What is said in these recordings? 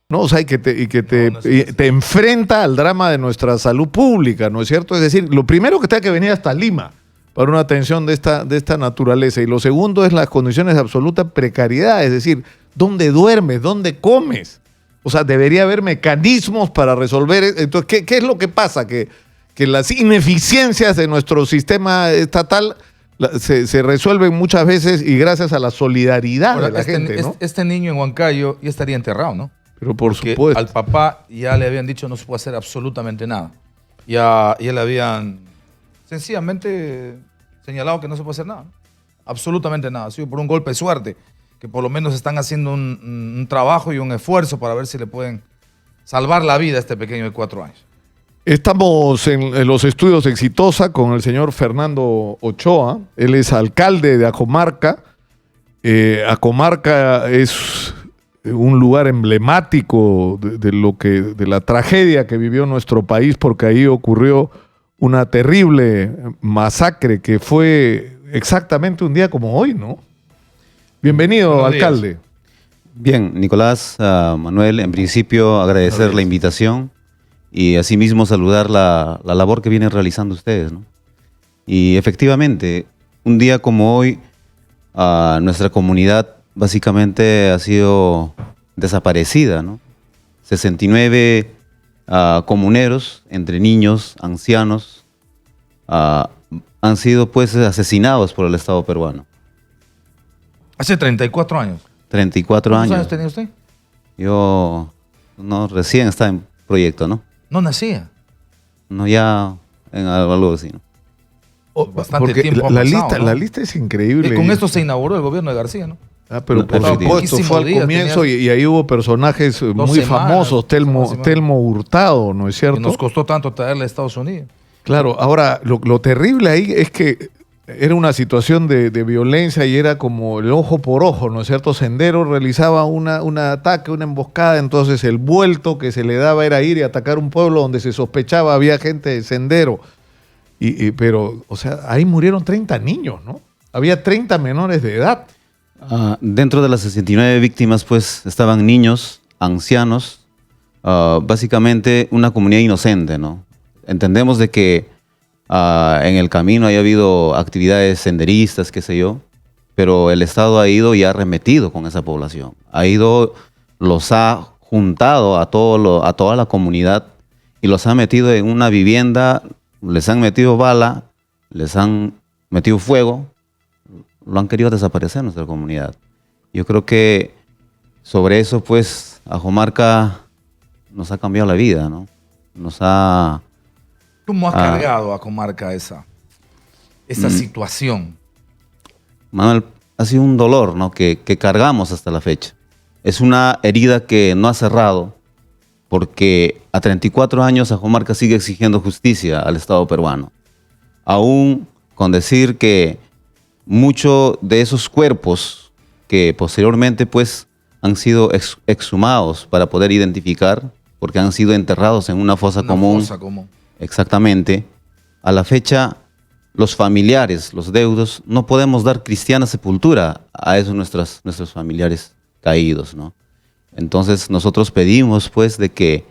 ¿no? O sea, y que te enfrenta al drama de nuestra salud pública, ¿no es cierto? Es decir, lo primero que tenga que venir hasta Lima para una atención de esta naturaleza. Y lo segundo es las condiciones de absoluta precariedad, es decir, ¿dónde duermes? ¿Dónde comes? O sea, debería haber mecanismos para resolver. Entonces, ¿qué es lo que pasa? Que las ineficiencias de nuestro sistema estatal se resuelven muchas veces y gracias a la solidaridad de la gente, ¿no? Este niño en Huancayo ya estaría enterrado, ¿no? Pero por Porque supuesto. al papá ya le habían dicho no se puede hacer absolutamente nada. Ya le habían sencillamente señalado que no se puede hacer nada. Absolutamente nada. Ha sido por un golpe de suerte, que por lo menos están haciendo un trabajo y un esfuerzo para ver si le pueden salvar la vida a este pequeño de 4 años. Estamos en los estudios Exitosa con el señor Fernando Ochoa. Él es alcalde de Ajomarca. Ajomarca es un lugar emblemático de la tragedia que vivió nuestro país, porque ahí ocurrió una terrible masacre que fue exactamente un día como hoy, ¿no? Bienvenido, Buenos días. alcalde. Bien, Nicolás, Manuel, en principio agradecer la invitación y asimismo saludar la labor que vienen realizando ustedes, ¿no? Y efectivamente, un día como hoy, nuestra comunidad básicamente ha sido desaparecida, ¿no? 69 comuneros, entre niños, ancianos, han sido pues asesinados por el Estado peruano. Hace 34 años. 34 ¿Cuántos años. años tenía usted? Yo no, recién estaba en proyecto, ¿no? No nacía. No, ya en algo así, ¿no? Bastante Porque tiempo ha la pasado, lista, ¿no? la lista es increíble. Y con esto se inauguró el gobierno de García, ¿no? Pero por Efectivamente. supuesto, fue al Poquísimos días, comienzo tenía y ahí hubo personajes muy semanas, famosos, 2 semanas. Telmo Hurtado, ¿no es Que cierto? nos costó tanto traerle a Estados Unidos. Claro, ahora lo terrible ahí es que era una situación de violencia y era como el ojo por ojo, ¿no es cierto? Sendero realizaba un ataque, una emboscada, entonces el vuelto que se le daba era ir y atacar un pueblo donde se sospechaba había gente de Sendero. Pero, o sea, ahí murieron 30 niños, ¿no? Había 30 menores de edad. Dentro de las 69 víctimas, pues, estaban niños, ancianos, básicamente una comunidad inocente, ¿no? Entendemos de que en el camino haya habido actividades senderistas, qué sé yo, pero el Estado ha ido y ha arremetido con esa población. Los ha juntado a toda la comunidad y los ha metido en una vivienda, les han metido bala, les han metido fuego, lo han querido desaparecer en nuestra comunidad. Yo creo que sobre eso, pues, Ajomarca nos ha cambiado la vida, ¿no? ¿Cómo has cargado a Comarca esa situación? Manuel, ha sido un dolor, ¿no? que cargamos hasta la fecha. Es una herida que no ha cerrado, porque a 34 años Ajomarca sigue exigiendo justicia al Estado peruano. Aún con decir que muchos de esos cuerpos que posteriormente pues han sido exhumados para poder identificar, porque han sido enterrados en una fosa común. Fosa común. Exactamente. A la fecha, los familiares, los deudos, no podemos dar cristiana sepultura a esos nuestros familiares caídos, ¿no? Entonces nosotros pedimos pues de que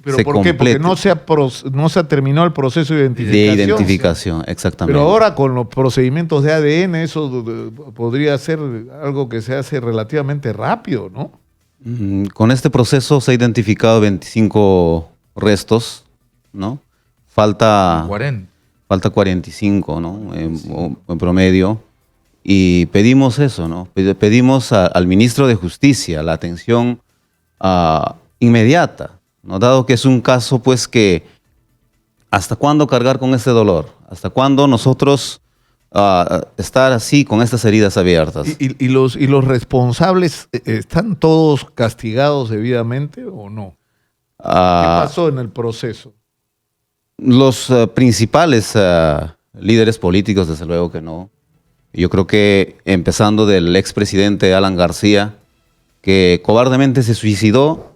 ¿Pero se por qué? Porque complete no se ha terminado el proceso de de identificación. identificación, exactamente. Pero ahora con los procedimientos de ADN eso podría ser algo que se hace relativamente rápido, ¿no? Con este proceso se ha identificado 25 restos, ¿no? Falta 45, ¿no? En promedio. Y pedimos eso, ¿no? Pedimos al ministro de Justicia la atención inmediata, ¿no? Dado que es un caso, pues, que ¿hasta cuándo cargar con este dolor? ¿Hasta cuándo nosotros estar así con estas heridas abiertas? ¿Y los responsables están todos castigados debidamente o no? ¿Qué pasó en el proceso? Los principales líderes políticos, desde luego que no. Yo creo que empezando del expresidente Alan García, que cobardemente se suicidó,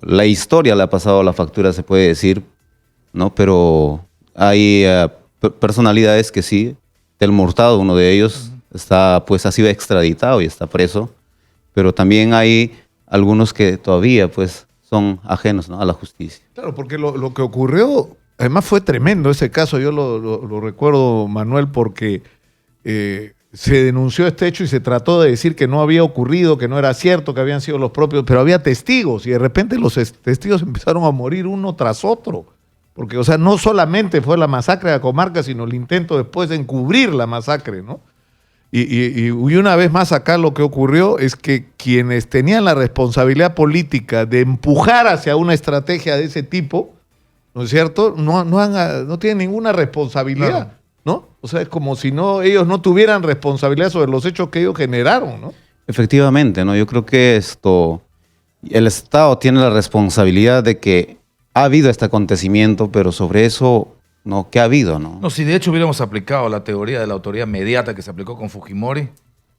la historia le ha pasado la factura, se puede decir, ¿no? Pero hay personalidades que sí, Telmo Hurtado, uno de ellos, pues ha sido extraditado y está preso, pero también hay algunos que todavía pues son ajenos, ¿no?, a la justicia. Claro, porque lo que ocurrió, además fue tremendo ese caso, yo lo recuerdo, Manuel, porque se denunció este hecho y se trató de decir que no había ocurrido, que no era cierto, que habían sido los propios, pero había testigos y de repente los testigos empezaron a morir uno tras otro. Porque, o sea, no solamente fue la masacre de Ajomarca, sino el intento después de encubrir la masacre, ¿no? Y una vez más acá lo que ocurrió es que quienes tenían la responsabilidad política de empujar hacia una estrategia de ese tipo, ¿no es cierto?, no tienen ninguna responsabilidad, claro, ¿no? O sea, es como si ellos no tuvieran responsabilidad sobre los hechos que ellos generaron, ¿no? Efectivamente, ¿no? Yo creo que el Estado tiene la responsabilidad de que ha habido este acontecimiento, pero sobre eso, ¿no?, ¿qué ha habido, no? No, si de hecho hubiéramos aplicado la teoría de la autoridad inmediata que se aplicó con Fujimori,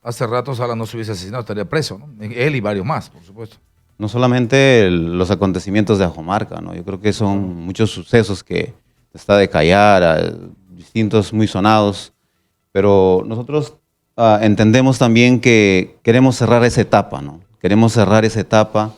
hace rato Salas no se hubiese asesinado, estaría preso, ¿no? Él y varios más, por supuesto. No solamente los acontecimientos de Ajomarca, ¿no? Yo creo que son muchos sucesos que está de Callar, distintos muy sonados, pero nosotros entendemos también que queremos cerrar esa etapa, ¿no? Queremos cerrar esa etapa,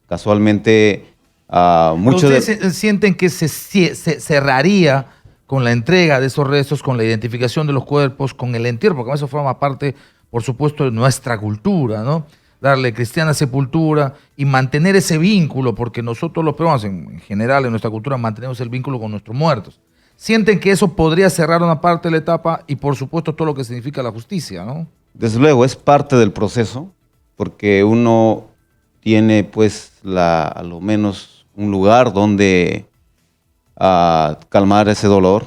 casualmente. ¿Ustedes sienten que se cerraría con la entrega de esos restos, con la identificación de los cuerpos, con el entierro? Porque eso forma parte, por supuesto, de nuestra cultura, ¿no? Darle cristiana sepultura y mantener ese vínculo, porque nosotros los peruanos, en general, en nuestra cultura, mantenemos el vínculo con nuestros muertos. ¿Sienten que eso podría cerrar una parte de la etapa y, por supuesto, todo lo que significa la justicia, ¿no? Desde luego, es parte del proceso, porque uno tiene, pues, a lo menos un lugar donde calmar ese dolor.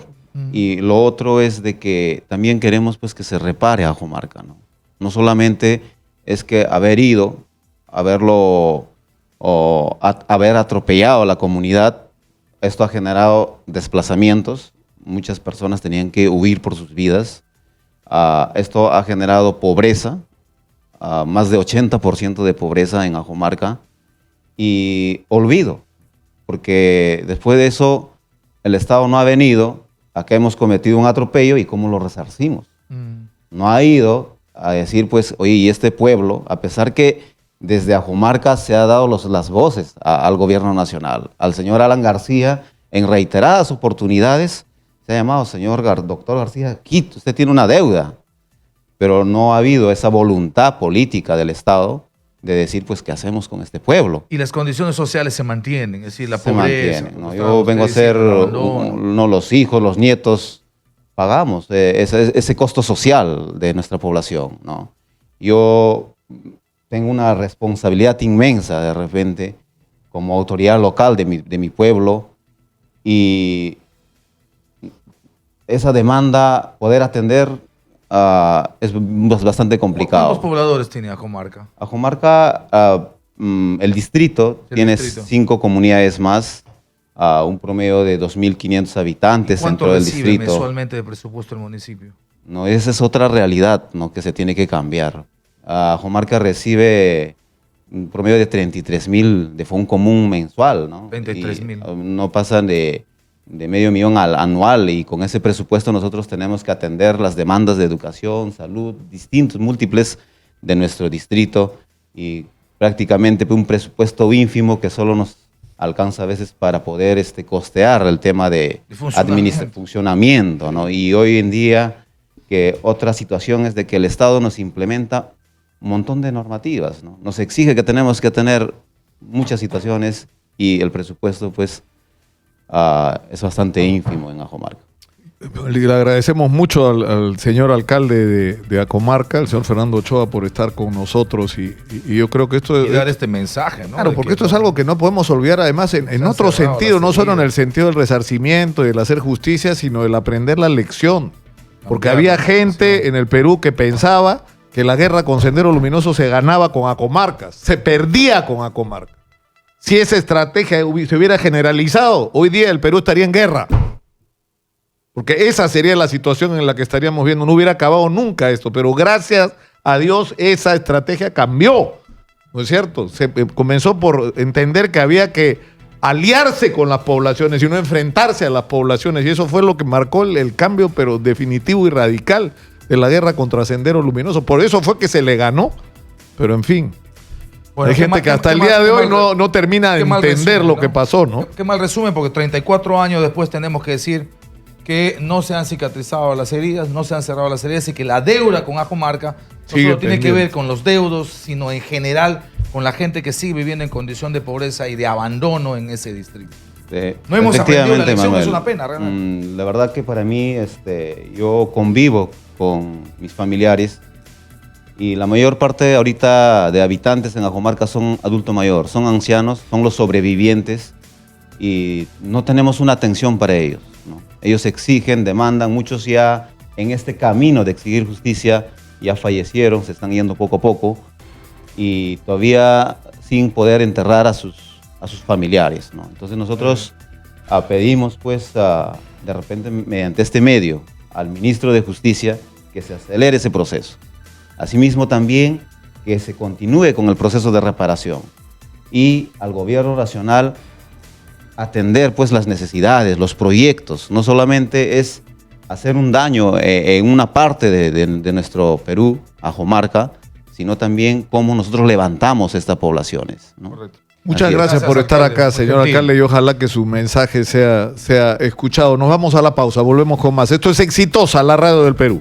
Y lo otro es de que también queremos, pues, que se repare a Ajomarca, ¿no? No solamente es que haber atropellado a la comunidad, esto ha generado desplazamientos, muchas personas tenían que huir por sus vidas, esto ha generado pobreza, más de 80% de pobreza en Ajomarca, y olvido, porque después de eso el Estado no ha venido, acá hemos cometido un atropello y cómo lo resarcimos. No ha ido a decir, pues, oye, y este pueblo, a pesar que desde Ajomarca se ha dado las voces al gobierno nacional, al señor Alan García, en reiteradas oportunidades, se ha llamado, doctor García, quito, usted tiene una deuda, pero no ha habido esa voluntad política del Estado de decir, pues, ¿qué hacemos con este pueblo? Y las condiciones sociales se mantienen, es decir, la pobreza. ¿No? Yo vengo a ser, los hijos, los nietos, pagamos ese costo social de nuestra población, ¿no? Yo tengo una responsabilidad inmensa, de repente, como autoridad local de mi pueblo, y esa demanda, poder atender, es bastante complicado. ¿Cuántos pobladores tiene Ajomarca? Ajomarca, el distrito tiene 5 comunidades más, un promedio de 2.500 habitantes dentro del distrito. ¿Cuánto recibe mensualmente de presupuesto el municipio? No, esa es otra realidad, ¿no?, que se tiene que cambiar. Ajomarca recibe un promedio de 33.000 de fondo común mensual, ¿no? 33.000. No pasan de $500,000 anual, y con ese presupuesto nosotros tenemos que atender las demandas de educación, salud, múltiples de nuestro distrito, y prácticamente un presupuesto ínfimo que solo nos alcanza a veces para poder costear el tema de funcionamiento, ¿no? Y hoy en día, que otra situación es de que el Estado nos implementa un montón de normativas, ¿no? Nos exige que tenemos que tener muchas situaciones, y el presupuesto, pues, es bastante ínfimo en Ajomarca. Le agradecemos mucho al señor alcalde de Ajomarca, el señor Fernando Ochoa, por estar con nosotros, y yo creo que esto y dar este mensaje, ¿no? Claro, porque esto es algo que no podemos olvidar, además, en otro sentido, no solo en el sentido del resarcimiento y del hacer justicia, sino del aprender la lección. Porque había gente en el Perú que pensaba que la guerra con Sendero Luminoso se ganaba con Ajomarca, se perdía con Ajomarca. Si esa estrategia se hubiera generalizado, hoy día el Perú estaría en guerra. Porque esa sería la situación en la que estaríamos viendo. No hubiera acabado nunca esto, pero gracias a Dios esa estrategia cambió. ¿No es cierto? Se comenzó por entender que había que aliarse con las poblaciones y no enfrentarse a las poblaciones. Y eso fue lo que marcó el cambio, pero definitivo y radical de la guerra contra Sendero Luminoso. Por eso fue que se le ganó. Pero en fin, Bueno, hay gente que hasta el día de hoy no termina de entender lo que pasó, ¿no? Qué mal resumen, porque 34 años después tenemos que decir que no se han cicatrizado las heridas, no se han cerrado las heridas y que la deuda con Ajomarca no Sigue solo tiene que pendiente. ver con los deudos, sino en general con la gente que sigue viviendo en condición de pobreza y de abandono en ese distrito. No hemos aprendido la lección, Manuel. es una pena, realmente. La verdad que para mí, yo convivo con mis familiares y la mayor parte ahorita de habitantes en Ajomarca son adulto mayor, son ancianos, son los sobrevivientes y no tenemos una atención para ellos, ¿no? Ellos exigen, demandan, muchos ya en este camino de exigir justicia ya fallecieron, se están yendo poco a poco y todavía sin poder enterrar a sus familiares, ¿no? Entonces nosotros pedimos pues de repente mediante este medio al ministro de Justicia que se acelere ese proceso. Asimismo también que se continúe con el proceso de reparación y al gobierno nacional atender pues las necesidades, los proyectos. No solamente es hacer un daño en una parte de nuestro Perú, Ajomarca, sino también cómo nosotros levantamos estas poblaciones, ¿no? Correcto. Muchas Así es. gracias por estar Alcalde, acá, muy señor gentil. alcalde, y ojalá que su mensaje sea escuchado. Nos vamos a la pausa, volvemos con más. Esto es Exitosa, la radio del Perú.